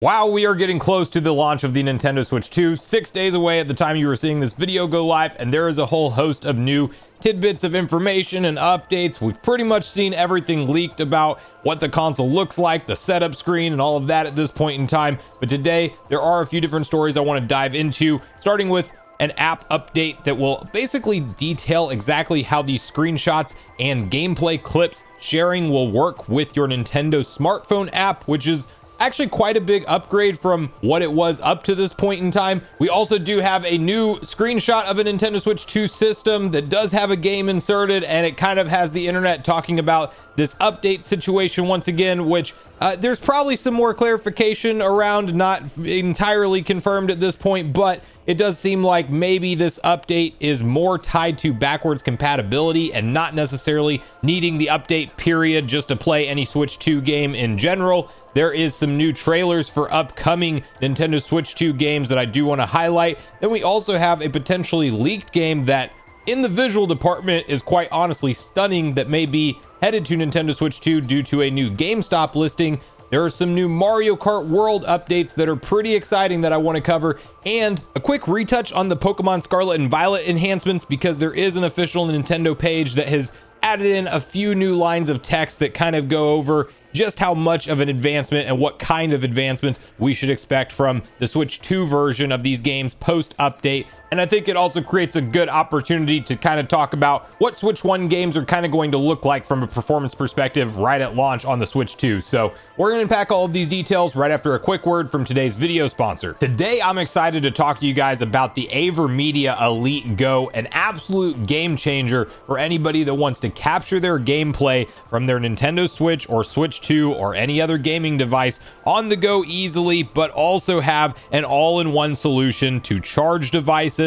While we are getting close to the launch of the Nintendo Switch 2, 6 days away at the time you are seeing this video go live, and there is a whole host of new tidbits of information and updates. We've pretty much seen everything leaked about what the console looks like, the setup screen, and all of that at this point in time. But today, there are a few different stories I want to dive into, starting with an app update that will basically detail exactly how these screenshots and gameplay clips sharing will work with your Nintendo smartphone app, which is actually quite a big upgrade from what it was up to this point in time. We also do have a new screenshot of a Nintendo Switch 2 system that does have a game inserted, and it kind of has the internet talking about this update situation once again, which there's probably some more clarification around, not entirely confirmed at this point, but it does seem like maybe this update is more tied to backwards compatibility and not necessarily needing the update period just to play any Switch 2 game in general. There is some new trailers for upcoming Nintendo Switch 2 games that I do want to highlight. Then we also have a potentially leaked game that in the visual department is quite honestly stunning that may be headed to Nintendo Switch 2 due to a new GameStop listing. There are some new Mario Kart World updates that are pretty exciting that I want to cover, and a quick retouch on the Pokemon Scarlet and Violet enhancements, because there is an official Nintendo page that has added in a few new lines of text that kind of go over just how much of an advancement and what kind of advancements we should expect from the Switch 2 version of these games post update. And I think it also creates a good opportunity to kind of talk about what Switch 1 games are kind of going to look like from a performance perspective right at launch on the Switch 2. So we're going to unpack all of these details right after a quick word from today's video sponsor. Today, I'm excited to talk to you guys about the Avermedia Elite Go, an absolute game changer for anybody that wants to capture their gameplay from their Nintendo Switch or Switch 2 or any other gaming device on the go easily, but also have an all-in-one solution to charge devices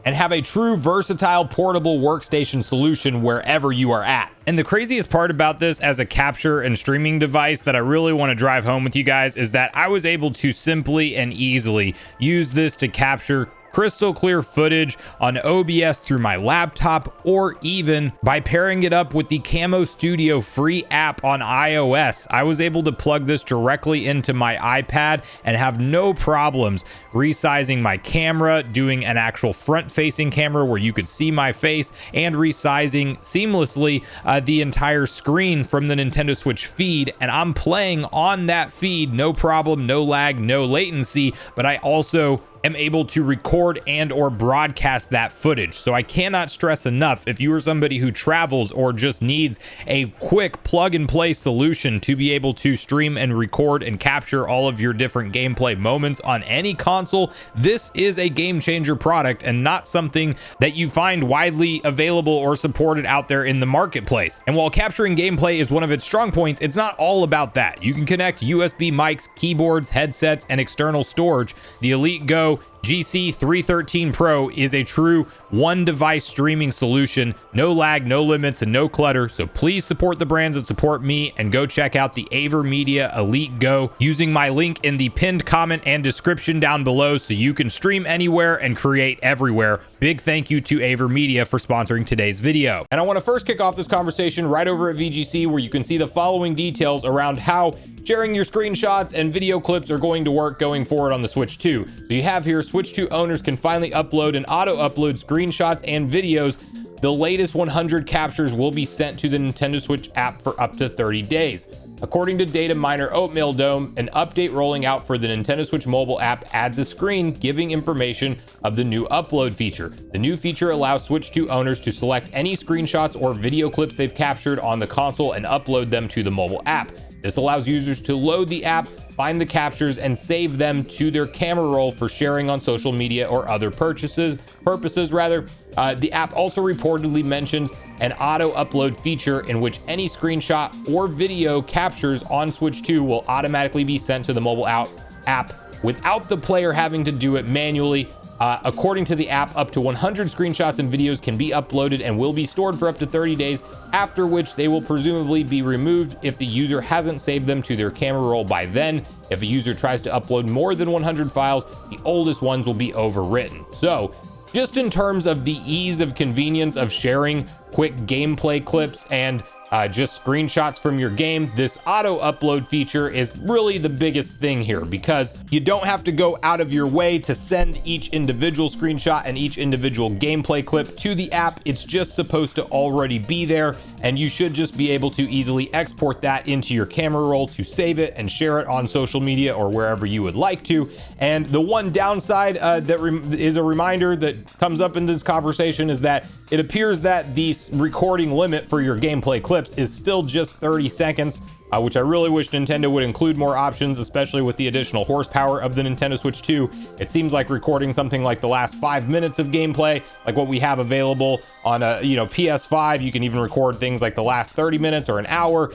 and have a true versatile portable workstation solution wherever you are at. And the craziest part about this as a capture and streaming device that I really want to drive home with you guys is that I was able to simply and easily use this to capture crystal clear footage on OBS through my laptop, or even by pairing it up with the Camo Studio free app on iOS. I was able to plug this directly into my iPad and have no problems resizing my camera, doing an actual front-facing camera where you could see my face, and resizing seamlessly the entire screen from the Nintendo Switch feed. And I'm playing on that feed, no problem, no lag, no latency, but I also am able to record and or broadcast that footage. So I cannot stress enough, if you are somebody who travels or just needs a quick plug and play solution to be able to stream and record and capture all of your different gameplay moments on any console, this is a game changer product and not something that you find widely available or supported out there in the marketplace. And while capturing gameplay is one of its strong points, it's not all about that. You can connect USB mics, keyboards, headsets, and external storage. The Elite Go GC313 Pro is a true one device streaming solution, no lag, no limits, and no clutter. So please support the brands that support me and go check out the Avermedia Elite Go using my link in the pinned comment and description down below so you can stream anywhere and create everywhere. Big thank you to Avermedia for sponsoring today's video. And I want to first kick off this conversation right over at VGC, where you can see the following details around how sharing your screenshots and video clips are going to work going forward on the Switch 2. So you have here, Switch 2 owners can finally upload and auto-upload screenshots and videos. The latest 100 captures will be sent to the Nintendo Switch app for up to 30 days. According to data miner Oatmeal Dome, an update rolling out for the Nintendo Switch mobile app adds a screen giving information of the new upload feature. The new feature allows Switch 2 owners to select any screenshots or video clips they've captured on the console and upload them to the mobile app. This allows users to load the app, find the captures, and save them to their camera roll for sharing on social media or other purposes. The app also reportedly mentions an auto upload feature in which any screenshot or video captures on Switch 2 will automatically be sent to the mobile app without the player having to do it manually. According to the app, up to 100 screenshots and videos can be uploaded and will be stored for up to 30 days, after which they will presumably be removed if the user hasn't saved them to their camera roll by then. If a user tries to upload more than 100 files, the oldest ones will be overwritten. So, just in terms of the ease of convenience of sharing quick gameplay clips and just screenshots from your game. This auto upload feature is really the biggest thing here, because you don't have to go out of your way to send each individual screenshot and each individual gameplay clip to the app. It's just supposed to already be there, and you should just be able to easily export that into your camera roll to save it and share it on social media or wherever you would like to. And the one downside is a reminder that comes up in this conversation is that it appears that the recording limit for your gameplay clips is still just 30 seconds, which I really wish Nintendo would include more options, especially with the additional horsepower of the Nintendo Switch 2. It seems like recording something like the last 5 minutes of gameplay, like what we have available on a PS5, you can even record things like the last 30 minutes or an hour.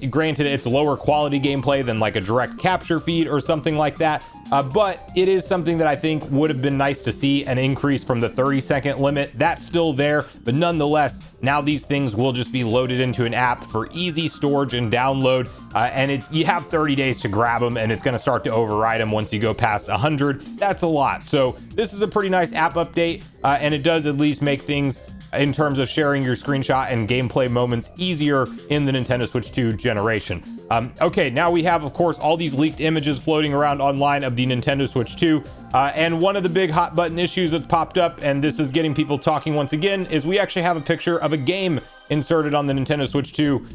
Granted, it's lower quality gameplay than like a direct capture feed or something like that. But it is something that I think would have been nice to see an increase from the 30-second limit. That's still there, but nonetheless, now these things will just be loaded into an app for easy storage and download. And you have 30 days to grab them, and it's going to start to override them once you go past 100. That's a lot. So this is a pretty nice app update, and it does at least make things in terms of sharing your screenshot and gameplay moments easier in the Nintendo Switch 2 generation. Okay, now we have, of course, all these leaked images floating around online of the Nintendo Switch 2. And one of the big hot button issues that's popped up, and this is getting people talking once again, is we actually have a picture of a game inserted on the Nintendo Switch 2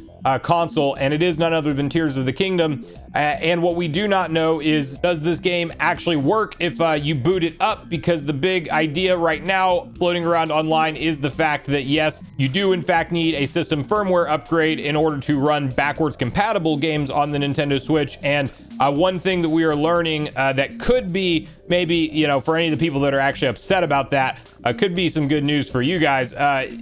console, and it is none other than Tears of the Kingdom. And what we do not know is, does this game actually work if you boot it up? Because the big idea right now floating around online is the fact that yes, you do in fact need a system firmware upgrade in order to run backwards compatible games on the Nintendo Switch. And one thing that we are learning that could be maybe, for any of the people that are actually upset about that, could be some good news for you guys.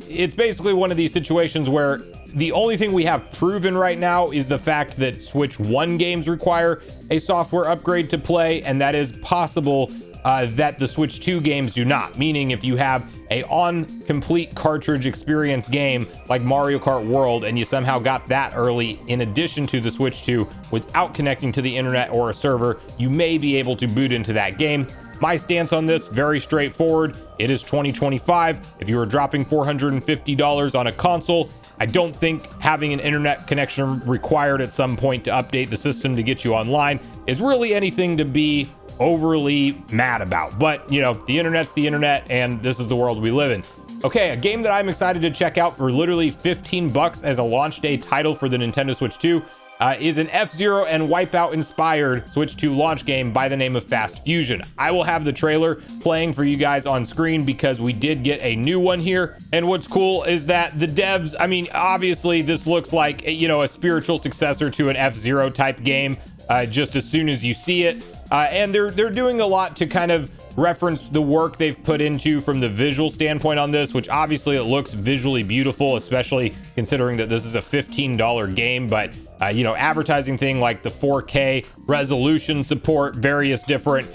It's basically one of these situations where the only thing we have proven right now is the fact that Switch 1 games require a software upgrade to play, and that is possible that the Switch 2 games do not. Meaning if you have a on-complete cartridge experience game like Mario Kart World and you somehow got that early in addition to the Switch 2 without connecting to the internet or a server, you may be able to boot into that game. My stance on this, very straightforward. It is 2025. If you are dropping $450 on a console, I don't think having an internet connection required at some point to update the system to get you online is really anything to be overly mad about. But, the internet's the internet, and this is the world we live in. Okay, a game that I'm excited to check out for literally $15 as a launch day title for the Nintendo Switch 2 is an F-Zero and Wipeout inspired Switch 2 launch game by the name of Fast Fusion. I will have the trailer playing for you guys on screen because we did get a new one here. And what's cool is that the devs, obviously this looks like, a spiritual successor to an F-Zero type game just as soon as you see it. And they're doing a lot to kind of reference the work they've put into from the visual standpoint on this, which obviously it looks visually beautiful, especially considering that this is a $15 game. But advertising thing like the 4K resolution support, various different,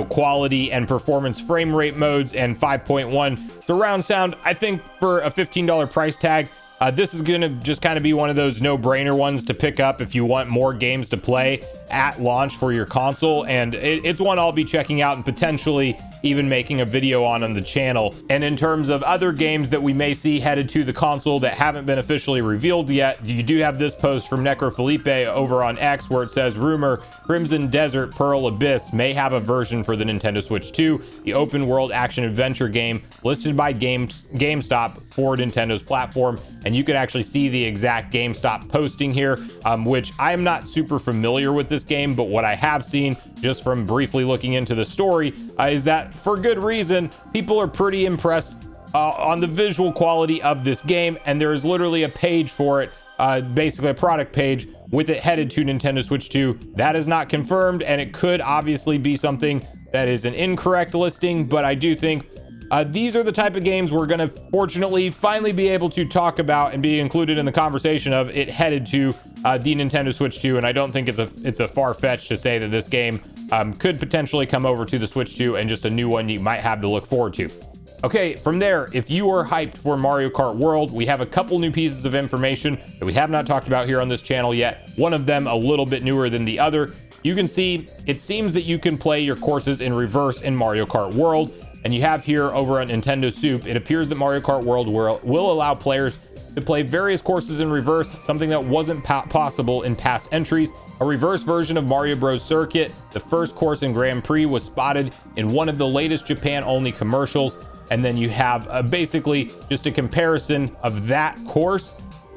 quality and performance frame rate modes, and 5.1 surround sound. I think for a $15 price tag, this is going to just kind of be one of those no-brainer ones to pick up if you want more games to play at launch for your console. And it's one I'll be checking out and potentially even making a video on the channel. And in terms of other games that we may see headed to the console that haven't been officially revealed yet, you do have this post from Necrofelipe over on X where it says, rumor, Crimson Desert Pearl Abyss may have a version for the Nintendo Switch 2, the open world action adventure game listed by GameStop for Nintendo's platform. And you can actually see the exact GameStop posting here, which I am not super familiar with this game, but what I have seen just from briefly looking into the story is that for good reason, people are pretty impressed on the visual quality of this game. And there is literally a page for it, basically a product page with it headed to Nintendo Switch 2. That is not confirmed, and it could obviously be something that is an incorrect listing, but I do think these are the type of games we're going to fortunately finally be able to talk about and be included in the conversation of it headed to the Nintendo Switch 2. And I don't think it's a far-fetched to say that this game could potentially come over to the Switch 2 and just a new one you might have to look forward to. Okay, from there, if you are hyped for Mario Kart World, we have a couple new pieces of information that we have not talked about here on this channel yet. One of them a little bit newer than the other. You can see, it seems that you can play your courses in reverse in Mario Kart World. And you have here over on Nintendo Soup, it appears that Mario Kart World will allow players to play various courses in reverse, something that wasn't possible in past entries. A reverse version of Mario Bros. Circuit, the first course in Grand Prix, was spotted in one of the latest Japan-only commercials. And then you have basically just a comparison of that course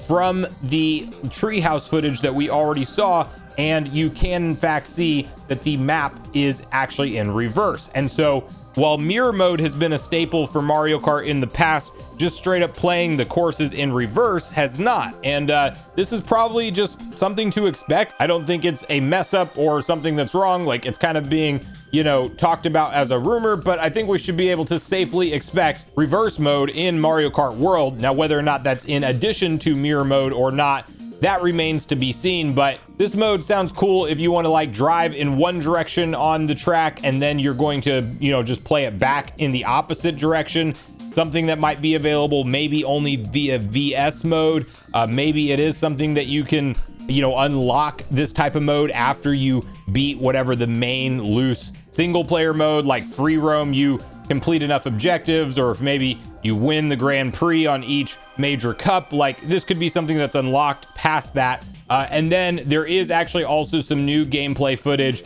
from the treehouse footage that we already saw, and you can in fact see that the map is actually in reverse. And so while mirror mode has been a staple for Mario Kart in the past, just straight up playing the courses in reverse has not. And this is probably just something to expect. I don't think it's a mess up or something that's wrong. Like, it's kind of being, you know, talked about as a rumor, but I think we should be able to safely expect reverse mode in Mario Kart World. Now, whether or not that's in addition to mirror mode or not, that remains to be seen. But this mode sounds cool if you want to like drive in one direction on the track and then you're going to, you know, just play it back in the opposite direction. Something that might be available maybe only via VS mode. Maybe it is something that you can, you know, unlock this type of mode after you beat whatever the main loose single player mode, like free roam, you complete enough objectives, or if maybe you win the Grand Prix on each major cup. Like, this could be something that's unlocked past that. And then there is actually also some new gameplay footage,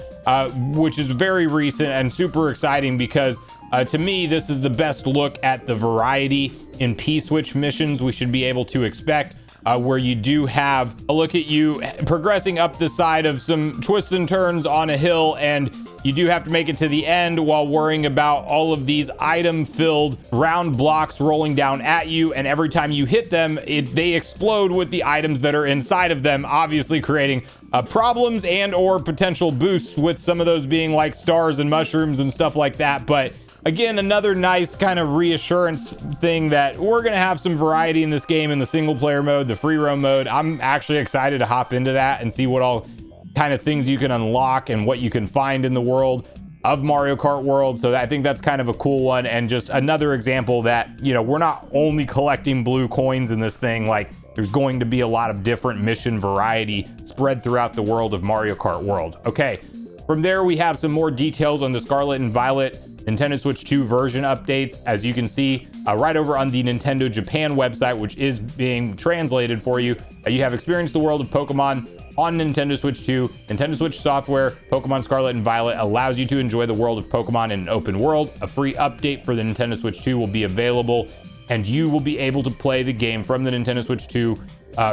which is very recent and super exciting because to me, this is the best look at the variety in P-Switch missions we should be able to expect. Where you do have a look at you progressing up the side of some twists and turns on a hill, and you do have to make it to the end while worrying about all of these item-filled round blocks rolling down at you, and every time you hit them, they explode with the items that are inside of them, obviously creating problems and or potential boosts, with some of those being like stars and mushrooms and stuff like that. But again, another nice kind of reassurance thing that we're going to have some variety in this game in the single player mode, the free roam mode. I'm actually excited to hop into that and see what all kind of things you can unlock and what you can find in the world of Mario Kart World. So I think that's kind of a cool one, and just another example that, you know, we're not only collecting blue coins in this thing. Like, there's going to be a lot of different mission variety spread throughout the world of Mario Kart World. Okay, from there we have some more details on the Scarlet and Violet Nintendo Switch 2 version updates. As you can see right over on the Nintendo Japan website, which is being translated for you, you have experienced the world of Pokemon on Nintendo Switch 2. Nintendo Switch software, Pokemon Scarlet and Violet, allows you to enjoy the world of Pokemon in an open world. A free update for the Nintendo Switch 2 will be available, and you will be able to play the game from the Nintendo Switch 2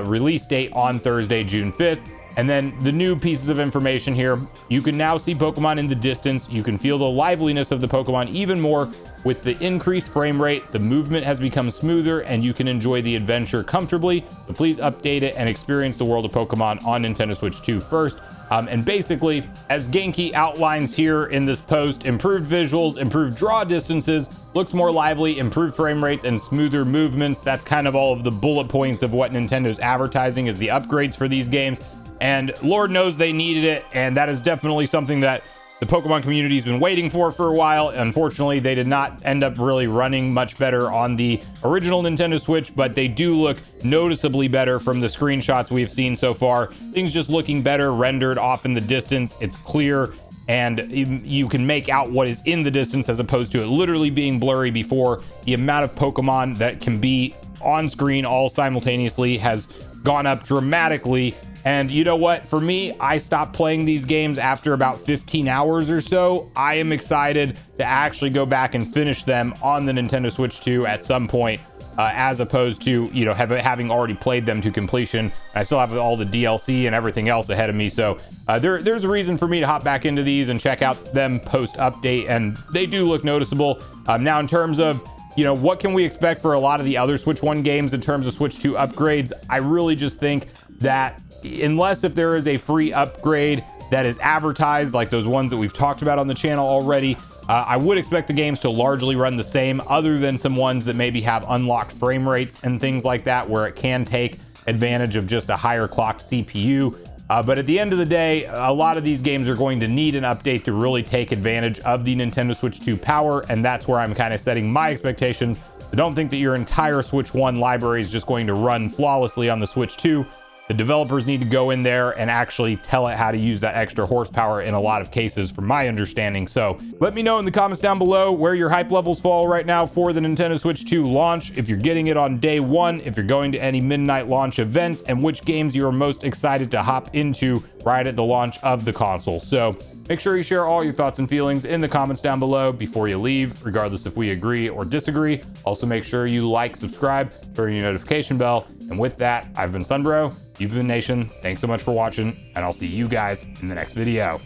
release date on Thursday, June 5th. And then the new pieces of information here: you can now see Pokemon in the distance. You can feel the liveliness of the Pokemon even more with the increased frame rate. The movement has become smoother and you can enjoy the adventure comfortably. So please update it and experience the world of Pokemon on Nintendo Switch 2 first. And basically, as Genki outlines here in this post, improved visuals, improved draw distances, looks more lively, improved frame rates, and smoother movements. That's kind of all of the bullet points of what Nintendo's advertising as the upgrades for these games. And Lord knows they needed it, and that is definitely something that the Pokemon community has been waiting for a while. Unfortunately, they did not end up really running much better on the original Nintendo Switch, but they do look noticeably better from the screenshots we've seen so far. Things just looking better rendered off in the distance. It's clear, and you can make out what is in the distance as opposed to it literally being blurry before. The amount of Pokemon that can be on screen all simultaneously has gone up dramatically. And you know what? For me, I stopped playing these games after about 15 hours or so. I am excited to actually go back and finish them on the Nintendo Switch 2 at some point, as opposed to, you know, having already played them to completion. I still have all the DLC and everything else ahead of me. So there's a reason for me to hop back into these and check out them post update, and they do look noticeable. Now, in terms of, you know, what can we expect for a lot of the other Switch 1 games in terms of Switch 2 upgrades? I really just think that unless if there is a free upgrade that is advertised, like those ones that we've talked about on the channel already, I would expect the games to largely run the same, other than some ones that maybe have unlocked frame rates and things like that, where it can take advantage of just a higher clocked CPU. But at the end of the day, a lot of these games are going to need an update to really take advantage of the Nintendo Switch 2 power, and that's where I'm kind of setting my expectations. I don't think that your entire Switch 1 library is just going to run flawlessly on the Switch 2. The developers need to go in there and actually tell it how to use that extra horsepower in a lot of cases, from my understanding. So let me know in the comments down below where your hype levels fall right now for the Nintendo Switch 2 launch, if you're getting it on day one, if you're going to any midnight launch events, and which games you are most excited to hop into right at the launch of the console. So make sure you share all your thoughts and feelings in the comments down below before you leave, regardless if we agree or disagree. Also, make sure you like, subscribe, turn your notification bell. And with that, I've been Sunbro, you've been Nation. Thanks so much for watching, and I'll see you guys in the next video.